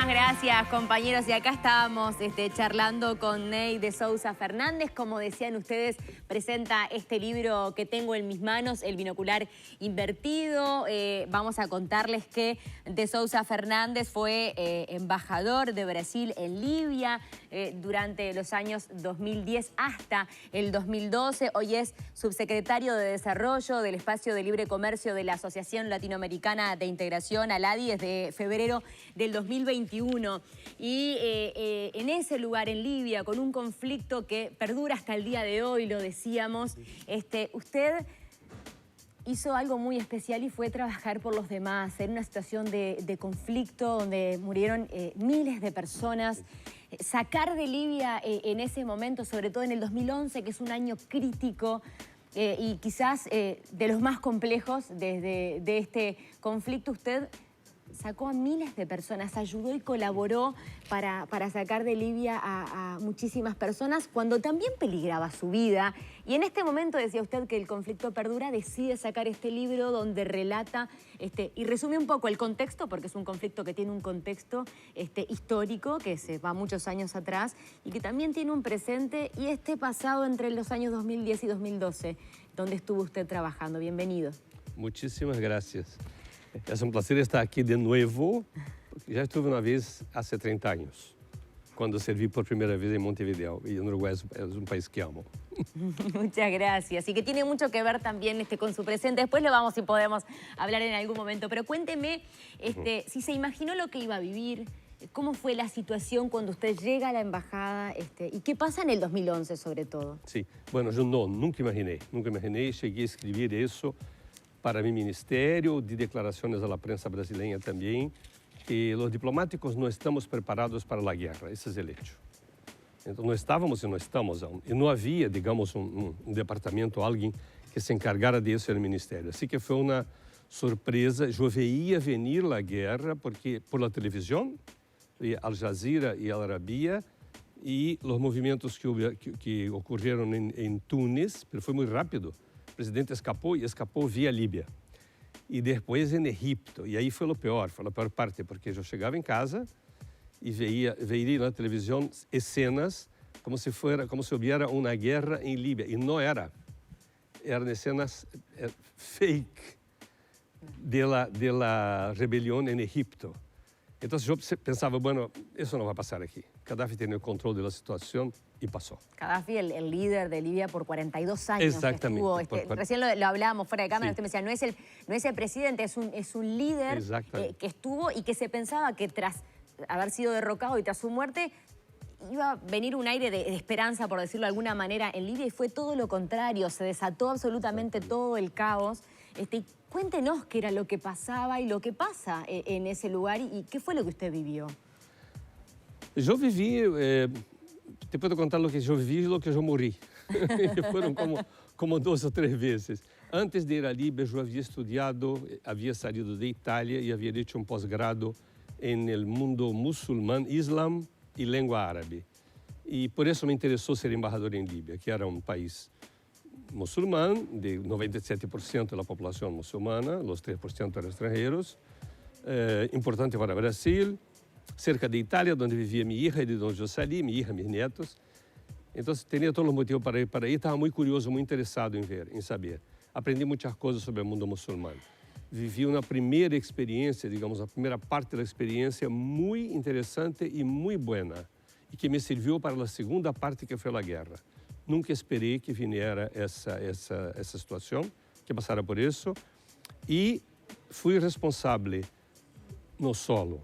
Muchísimas gracias, compañeros. Y acá estábamos charlando con Ney de Sousa Fernández. Como decían ustedes, presenta este libro que tengo en mis manos, El binocular invertido. Vamos a contarles que de Sousa Fernández fue embajador de Brasil en Libia durante los años 2010 hasta el 2012. Hoy es subsecretario de Desarrollo del Espacio de Libre Comercio de la Asociación Latinoamericana de Integración, ALADI, desde febrero del 2021. Y en ese lugar, en Libia, con un conflicto que perdura hasta el día de hoy, lo decíamos, usted hizo algo muy especial y fue trabajar por los demás en una situación de conflicto donde murieron miles de personas. Sacar de Libia en ese momento, sobre todo en el 2011, que es un año crítico y quizás de los más complejos de este conflicto, usted sacó a miles de personas, ayudó y colaboró para sacar de Libia a muchísimas personas cuando también peligraba su vida. Y en este momento, decía usted que el conflicto perdura, decide sacar este libro donde relata y resume un poco el contexto, porque es un conflicto que tiene un contexto histórico que se va muchos años atrás y que también tiene un presente y pasado entre los años 2010 y 2012, donde estuvo usted trabajando. Bienvenido. Muchísimas gracias. Es un placer estar aquí de nuevo, porque ya estuve una vez hace 30 años, cuando serví por primera vez en Montevideo, y en Uruguay es un país que amo. Muchas gracias, y que tiene mucho que ver también con su presente. Después lo vamos, si podemos, hablar en algún momento, pero cuénteme si se imaginó lo que iba a vivir, cómo fue la situación cuando usted llega a la embajada y qué pasa en el 2011 sobre todo. Sí, bueno, yo nunca imaginé, llegué a escribir eso para mi ministerio, de declaraciones a la prensa brasileña también, que los diplomáticos no estamos preparados para la guerra, ese es el hecho. Entonces, no estábamos y no estamos aún. Y no había, digamos, un departamento, alguien que se encargara de eso en el ministerio. Así que fue una sorpresa. Yo veía venir la guerra porque por la televisión, Al Jazeera y Al Arabiya, y los movimientos que ocurrieron en Túnez, pero fue muy rápido. O presidente escapou e escapou via Líbia. E depois em Egipto. E aí foi a pior parte, porque eu chegava em casa e veria na televisão cenas como se houvesse uma guerra em Líbia. E não era. Eram cenas fake de la rebelião em Egipto. Então eu pensava, bueno, isso não vai passar aqui. Gaddafi tem o controle da situação y pasó. Gaddafi, el líder de Libia por 42 años. Exactamente. Que estuvo, recién lo hablábamos fuera de cámara, sí. Usted me decía, no es el presidente, es un líder que estuvo y que se pensaba que tras haber sido derrocado y tras su muerte iba a venir un aire de esperanza, por decirlo de alguna manera, en Libia, y fue todo lo contrario, se desató absolutamente todo el caos. Cuéntenos qué era lo que pasaba y lo que pasa en ese lugar y qué fue lo que usted vivió. Yo viví... Te puedo contar lo que yo viví y lo que yo morí. Fueron como 2 o 3 veces. Antes de ir a Libia, yo había estudiado, había salido de Italia y había hecho un posgrado en el mundo musulmán, Islam y lengua árabe. Y por eso me interesó ser embajador en Libia, que era un país musulmán, de 97% de la población musulmana, los 3% eran extranjeros, importante para Brasil, cerca de Itália, onde vivia minha hija e de onde eu saí, minha hija, meus netos. Então, tinha todos os motivos para ir para aí. Estava muito curioso, muito interessado em ver, em saber. Aprendi muitas coisas sobre o mundo muçulmano. Vivi uma primeira experiência, digamos, a primeira parte da experiência muito interessante e muito boa, e que me serviu para a segunda parte, que foi a guerra. Nunca esperei que viera essa situação, que passara por isso, e fui responsável no solo.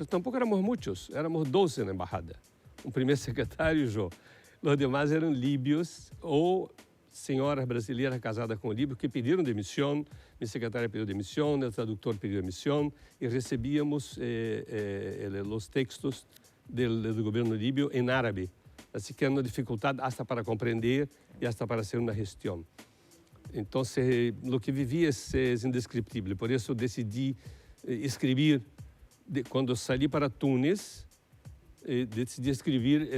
Tampouco éramos muitos, éramos 12 na embajada. O primeiro secretário e eu. Os demais eram líbios ou senhoras brasileiras casadas com líbios que pediram demissão. Minha secretária pediu demissão, o tradutor pediu demissão e recebíamos os textos do governo líbio em árabe. Assim que era uma dificuldade até para compreender e até para fazer uma gestão. Então, o que vivi é indescriptível. Por isso, decidi escrever. Quando saí para Túnez, decidi escrever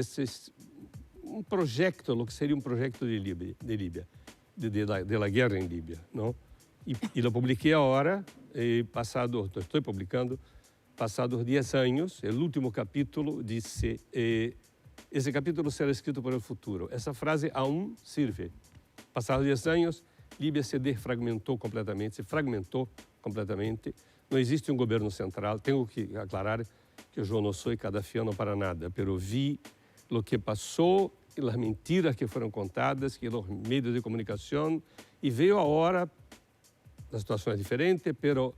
um projeto, o que seria um projeto de Líbia, da guerra em Líbia, não? E lo publiquei agora, estou publicando Passados 10 anos, o último capítulo disse: esse capítulo será escrito para o futuro. Essa frase aún serve. Passados 10 anos, Líbia se defragmentou completamente, se fragmentou completamente. Não existe um governo central. Tenho que aclarar que eu não sou cadafiano para nada, mas vi o que passou e as mentiras que foram contadas pelos meios de comunicação, e veio a hora, a situação é diferente, mas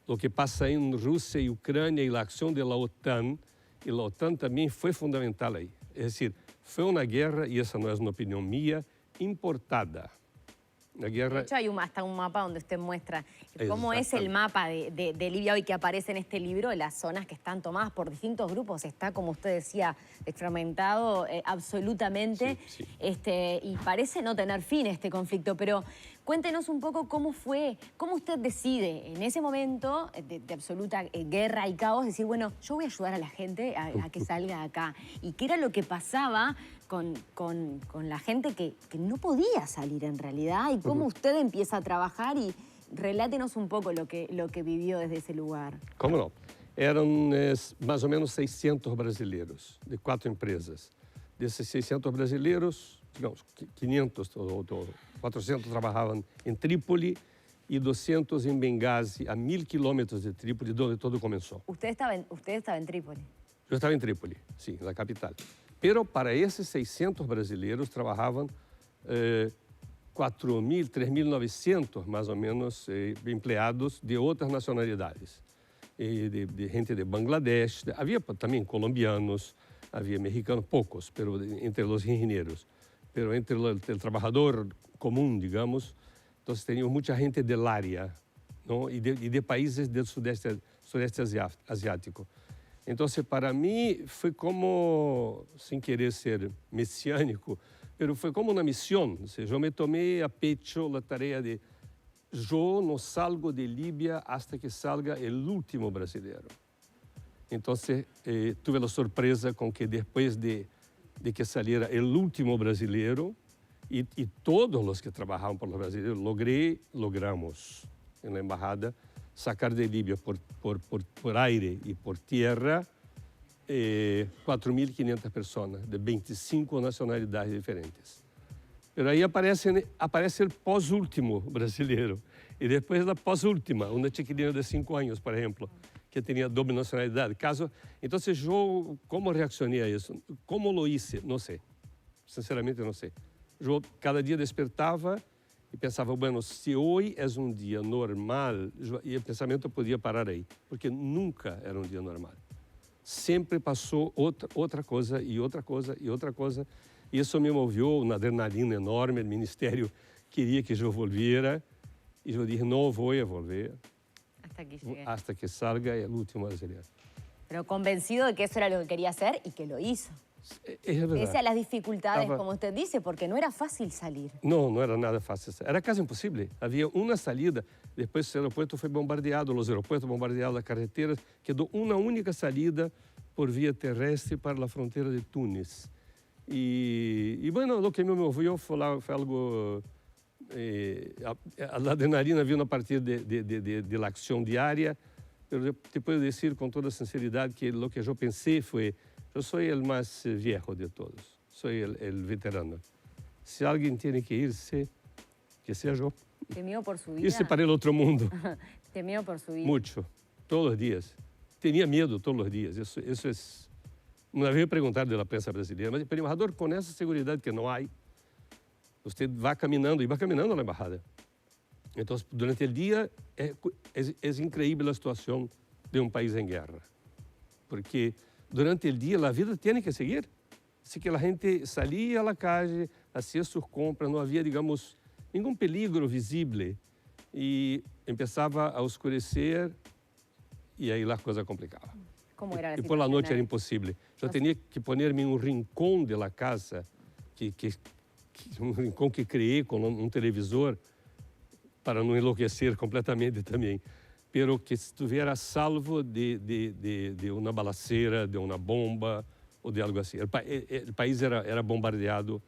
o que passa em Rússia e Ucrânia e a ação da OTAN, e a OTAN também foi fundamental aí. É decir, foi uma guerra, e essa não é uma opinião minha, importada. De hecho, hay hasta un mapa donde usted muestra cómo es el mapa de Libia hoy que aparece en este libro, las zonas que están tomadas por distintos grupos. Está, como usted decía, fragmentado absolutamente. Sí. Y parece no tener fin este conflicto. Pero cuéntenos un poco cómo fue, cómo usted decide en ese momento de absoluta guerra y caos, decir, bueno, yo voy a ayudar a la gente a que salga acá. ¿Y qué era lo que pasaba con la gente que no podía salir en realidad? ¿Y cómo usted empieza a trabajar? Y relátenos un poco lo que vivió desde ese lugar. Como não? Eram mais ou menos 600 brasileiros, de 4 empresas. Desses 600 brasileiros, digamos, 500 ou 400 trabalhavam em Trípoli e 200 em Benghazi, a 1000 quilômetros de Trípoli, onde tudo começou. Usted estaba en Trípoli. Eu estava em Trípoli, sim, na capital. Pero para esses 600 brasileiros trabalhavam 4.000, 3.900, mais ou menos, empregados de outras nacionalidades. De gente de Bangladesh, havia também colombianos, havia mexicanos, poucos, pero entre os engenheiros. Pero entre o trabalhador comum, digamos, então teníamos muita gente del área, não? E de países do sudeste asiático. Então, para mim, foi como, sem querer ser messiânico, mas foi como uma missão. Ou seja, eu me tomei a pecho a tarefa de eu não salgo de Líbia hasta que salga o último brasileiro. Então, tive a surpresa com que depois de que saliera o último brasileiro e todos os que trabalhavam para os brasileiros, logramos na embajada sacar de Líbia por aire e por terra 4.500 pessoas de 25 nacionalidades diferentes. Mas aí aparece o pós-último brasileiro e depois a pós-última, uma chiquilina de 5 anos, por exemplo, que tinha doble nacionalidade. Então, eu como reaccionei a isso? Como lo hice? Não sei. Sinceramente, não sei. Eu cada dia despertava e pensava, bueno, se hoje é um dia normal, e o pensamento podia parar aí, porque nunca era um dia normal. Sempre passou outra coisa e outra coisa e outra coisa. E isso me moveu uma adrenalina enorme. O ministério queria que eu volviera e eu disse, não vou volver hasta que salga o último brasileiro. Pero convencido de que eso era lo que quería hacer y que lo hizo. Pese a las dificultades, como usted dice, porque no era fácil salir. Não era nada fácil. Era quase impossível. Havia uma saída, depois o aeroporto foi bombardeado, os aeroportos bombardeados, as carreteras, quedou uma única saída por via terrestre para a fronteira de Túnez. E bueno, o que me moveu foi algo... a adrenalina vindo a partir de la ação diária, mas te posso dizer com toda sinceridade que o que eu pensei foi: eu sou o mais viejo de todos, sou o veterano. Se alguém tem que ir-se, que seja eu. Temió por su vida. Irse para o outro mundo. Temió por su vida. Muito, todos os dias. Tinha medo todos os dias. Isso é. Uma vez perguntaram da prensa brasileira, mas, embajador, com essa segurança que não há, você vai caminhando, e vai caminhando na embajada. Então, durante o dia, é incrível a situação de um país em guerra. Porque durante o dia, a vida tem que seguir. Assim que a gente saía à calle, fazia suas compras, não havia, digamos, nenhum perigo visível. E começava a escurecer, e aí a coisa complicava. Como era e por la noite era impossível. Eu tinha que pôr-me em um rincão da casa, um rincão que criei com um televisor, para não enlouquecer completamente também, pero que estivesse salvo de uma balacera, de uma bomba ou de algo assim. O país era bombardeado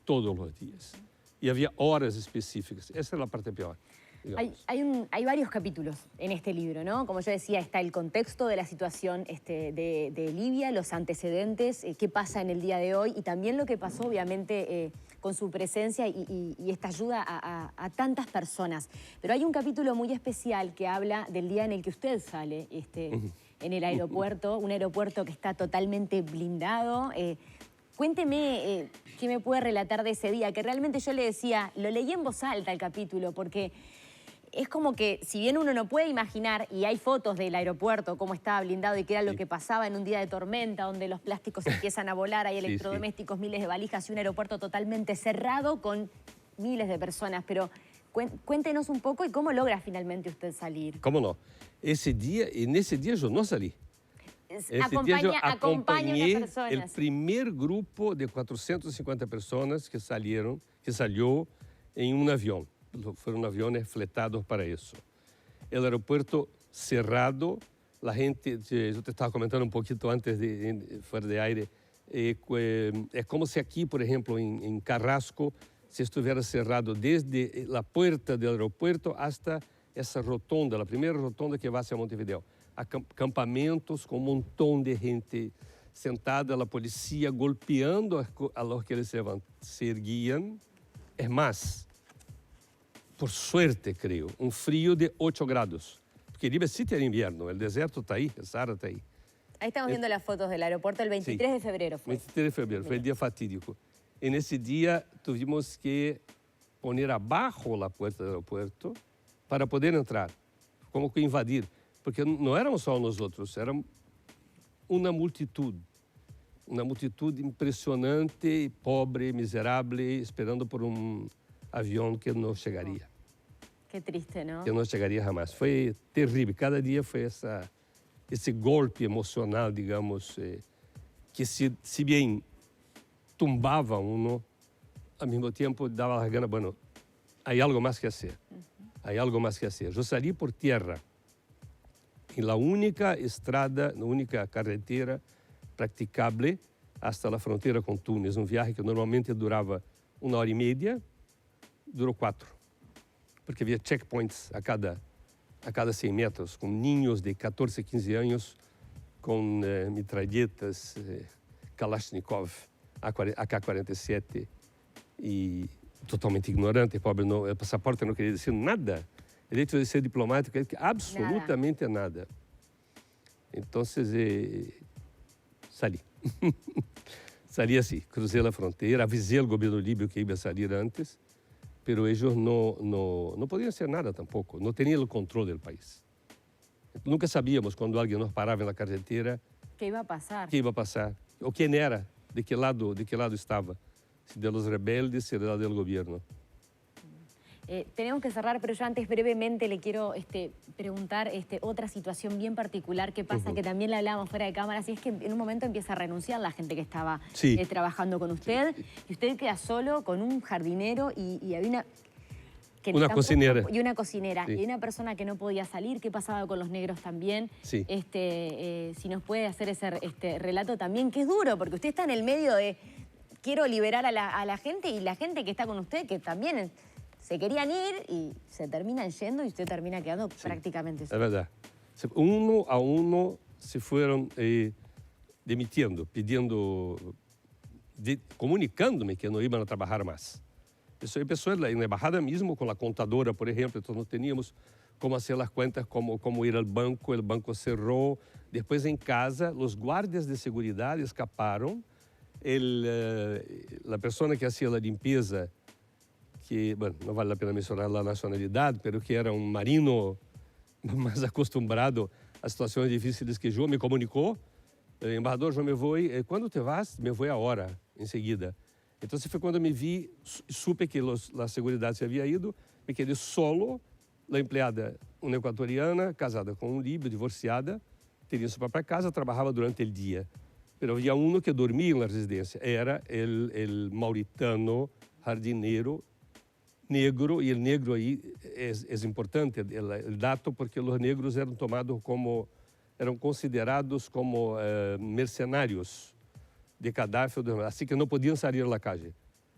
todos os dias. E havia horas específicas. Essa era a parte pior. digamos. Hay varios capítulos en este libro, ¿no? Como yo decía, está el contexto de la situación de Libia, los antecedentes, qué pasa en el día de hoy y también lo que pasó, obviamente, con su presencia y esta ayuda a tantas personas. Pero hay un capítulo muy especial que habla del día en el que usted sale en el aeropuerto, un aeropuerto que está totalmente blindado. Cuénteme qué me puede relatar de ese día, que realmente yo le decía, lo leí en voz alta el capítulo, porque es como que, si bien uno no puede imaginar, y hay fotos del aeropuerto, cómo estaba blindado y qué era lo que pasaba en un día de tormenta, donde los plásticos empiezan a volar, hay electrodomésticos, miles de valijas y un aeropuerto totalmente cerrado con miles de personas. Pero cuéntenos un poco y cómo logra finalmente usted salir. ¿Cómo no? En ese día yo no salí. Acompaña a unas Acompañé personas. el primer grupo de 450 personas que salió en un avión. Fueron aviones fletados para eso. El aeropuerto cerrado, la gente, yo te estaba comentando un poquito antes, fuera de aire, es como si aquí, por ejemplo, en Carrasco, se estuviera cerrado desde la puerta del aeropuerto hasta esa rotonda, la primera rotonda que va hacia Montevideo. Campamentos com montão de gente sentada, a polícia golpeando a los que eles se erguían. Es más, por suerte, creo, um frio de 8 grados. Porque Libia sí tiene invierno, el desierto está ahí, el Sahara está ahí. Ahí estamos viendo las fotos del aeropuerto el 23 de febrero. Fue. 23 de febrero, foi o dia fatídico. E nesse dia, tivemos que poner abaixo a porta do aeroporto para poder entrar, como que invadir. Porque não éramos só nós outros, era uma multitud impressionante, pobre, miserável, esperando por um avião que não chegaria. Qué triste, ¿no? Que não chegaria jamais. Foi terrível. Cada dia foi esse golpe emocional, digamos, que se bem tumbava uno, ao mesmo tempo dava a gana, bueno, há algo mais que fazer. Há algo mais que fazer. Eu saí por terra. En la única estrada, la única carretera practicable hasta la frontera con Túnez. Un viaje que normalmente duraba 1 hora y media, duró 4. Porque había checkpoints a cada 100 metros, con niños de 14, 15 años, con mitralletas, Kalashnikov, AK-47, y totalmente ignorante, pobre, el pasaporte no quería decir nada. El hecho de ser diplomático es absolutamente nada. Entonces, salí. Salí así, crucé la frontera, avisé al gobierno libio que iba a salir antes, pero ellos no podían hacer nada tampoco, no tenían el control del país. Nunca sabíamos cuando alguien nos paraba en la carretera. ¿Qué iba a pasar? ¿Qué iba a pasar? O quién era, de qué lado estaba. Si de los rebeldes, si del lado del gobierno. Tenemos que cerrar, pero yo antes brevemente le quiero preguntar otra situación bien particular que pasa, que también le hablábamos fuera de cámaras, y es que en un momento empieza a renunciar la gente que estaba trabajando con usted, y usted queda solo con un jardinero y había una cocinera. Y una cocinera, y una persona que no podía salir. ¿Qué pasaba con los negros también? Sí. Si nos puede hacer ese relato también, que es duro, porque usted está en el medio de quiero liberar a la gente, y la gente que está con usted, que también se querían ir y se terminan yendo y usted termina quedando prácticamente solo. Es verdad. Uno a uno se fueron demitiendo, comunicándome que no iban a trabajar más. Eso empezó en la embajada mismo con la contadora, por ejemplo. Entonces no teníamos cómo hacer las cuentas, cómo ir al banco. El banco cerró. Después en casa, los guardias de seguridad escaparon. La persona que hacía la limpieza, que, bueno, no vale la pena mencionar la nacionalidad, pero que era un marino más acostumbrado a situaciones difíciles que yo, me comunicó, embajador, yo me voy, ¿cuándo te vas? Me voy ahora, enseguida. Entonces fue cuando me vi, supe que la seguridad se había ido, me quedé solo, la empleada, una ecuatoriana, casada con un libio, divorciada, tenía su propia casa, trabajaba durante el día. Pero había uno que dormía en la residencia, era el mauritano jardinero negro, y el negro ahí es importante el dato, porque los negros eran considerados como mercenarios de Gaddafi, así que no podían salir a la calle,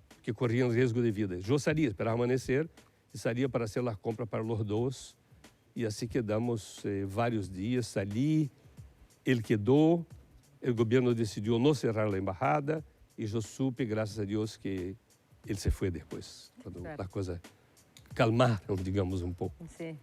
porque corrían riesgo de vida. Yo salía, esperaba amanecer, e saía para fazer as compras para os dois. E assim quedamos vários dias ali. Ele quedou, o governo decidiu não cerrar a embaixada e eu supe, graças a Deus, que ele se foi depois, quando as coisas calmaram, digamos, um pouco. Sí.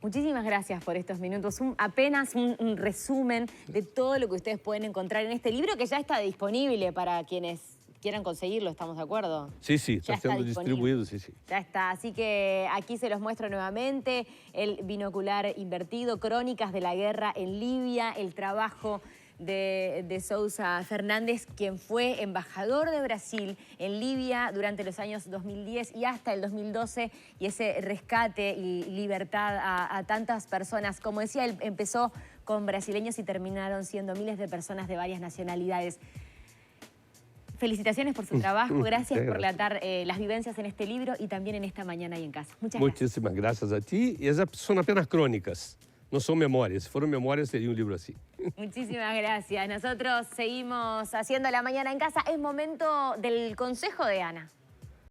Muchísimas gracias por estos minutos. Apenas un resumen de todo lo que ustedes pueden encontrar en este libro, que ya está disponible para quienes quieran conseguirlo, ¿estamos de acuerdo? Sí, sí, está siendo distribuido, sí, sí. Ya está, así que aquí se los muestro nuevamente, el binocular invertido, crónicas de la guerra en Libia, el trabajo de Sousa Fernández, quien fue embajador de Brasil en Libia durante los años 2010 y hasta el 2012, y ese rescate y libertad a tantas personas. Como decía, él empezó con brasileños y terminaron siendo miles de personas de varias nacionalidades. Felicitaciones por su trabajo, gracias por relatar las vivencias en este libro y también en esta mañana y en casa. Muchas gracias. Muchísimas gracias a ti. Y esas son apenas crónicas, no son memórias. Si fueran memórias, sería un libro así. Muchísimas gracias. Nosotros seguimos haciendo la mañana en casa. Es momento del consejo de Ana.